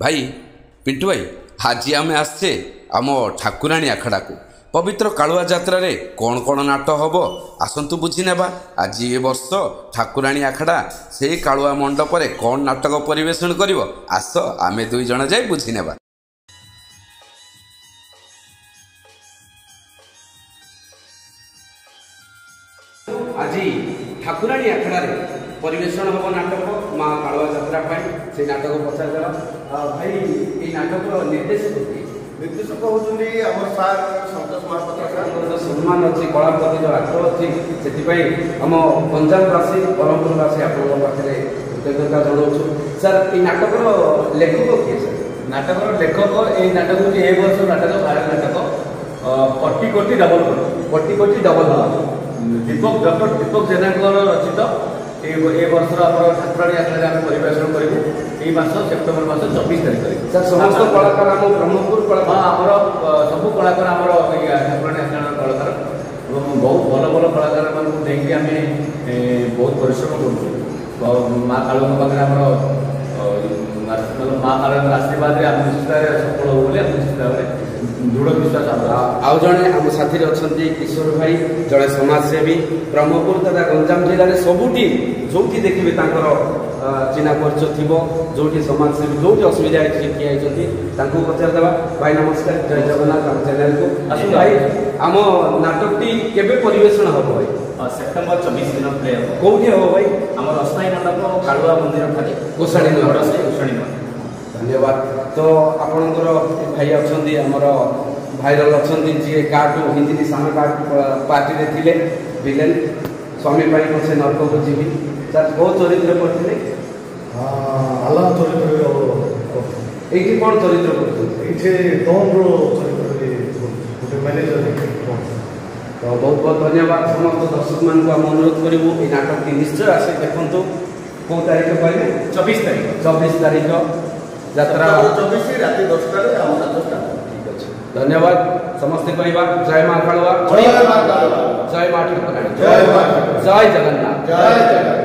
भाई पिंटू भाई आज आम आसचे आम ठाकुराणी आखड़ा को पवित्र कालुआ यात्रा रे कौन कौन नाट हम आसतु बुझी नेबा। आज ए वर्ष ठाकुराणी आखड़ा से कालुआ मंडप रे कौन नाटक परिवेशन करिवो आस आमे दुई जण जाय बुझी नेबा। आज ठाकुराणी आखड़ा रे परिवेशन हम नाटक माँ कालुआ यात्रा से नाटक पचार भाई ये नाटक निर्देशक निर्देशक होती सार संतोष महापात्र सार सम्मान अच्छी कलापति जो आग्रह अच्छी से आम गंजामवासी ब्रह्मपुरवासी आपके कृतज्ञता जनाऊँ। सर ये नाटक लेखक किए सर? नाटक लेखक ये नाटक हूँ ए वर्ष नाटक भारत नाटक कोटी कोटी डबल कोटी कोटी डबल दीपक डॉक्टर दीपक जेना रचित ए वर्ष ठाकुराणी आखड़ा आम परिवेशन करूँ ये मास सेप्टेम्बर मास 24 तारीख सर समस्त कलाकार आम ब्रह्मपुर कलाकार आमर सब कलाकार आमर ठाकुराणी आखड़ा कलाकार बहुत भल भल कलाकार मानक देखिए आम बहुत परिश्रम करूँ माँ कालुआ पाखे आम माँ कालुआ आशीर्वाद आम निश्चित सफल हो निश्चित भाव में दृढ़ विश्वास आउ जड़े आम साथी अच्छा किशोर भाई जड़े समाजसेवी ब्रह्मपुर तथा गंजाम जिले में सबुठी जो देखिए चिन्ह परिचय थी जो समाजसेवी जो असुविधा किए पचारदे। भाई नमस्कार जय जगन्नाथ आम चैनल को आसु भाई आम नाटकटी केबे परिवेशन हम भाई? सेप्टेम्बर 24 दिन प्ले हम कौटी हम भाई? आम अस्थायी मंडप कालुआ मंदिर ठारे गोसाणी गोसाणी। धन्यवाद। तो आपणकर भाई अच्छा आमर भाइराल अच्छा जी कार्ड हिंदी सामने कार्ड पार्टी में थे विलेन स्वामी पाई से नर्क को जीवी सर बहुत चरित्र पढ़ते आलम चरित्र ये कौन चरित्र पढ़ते गोटे मैनेजर। तो बहुत बहुत धन्यवाद समस्त दर्शक मान को अनुरोध करूँ ये नाटक निश्चय आसे देखु कौ तारीख कहले 24 तारीख 24 तारीख यात्रा 24 रात 10टा ठीक अच्छे। धन्यवाद समस्ते कहवा जय माँ कालुआ जय माँ कालुआ जय माँ ठाकुराणी जय जय जगन्नाथ।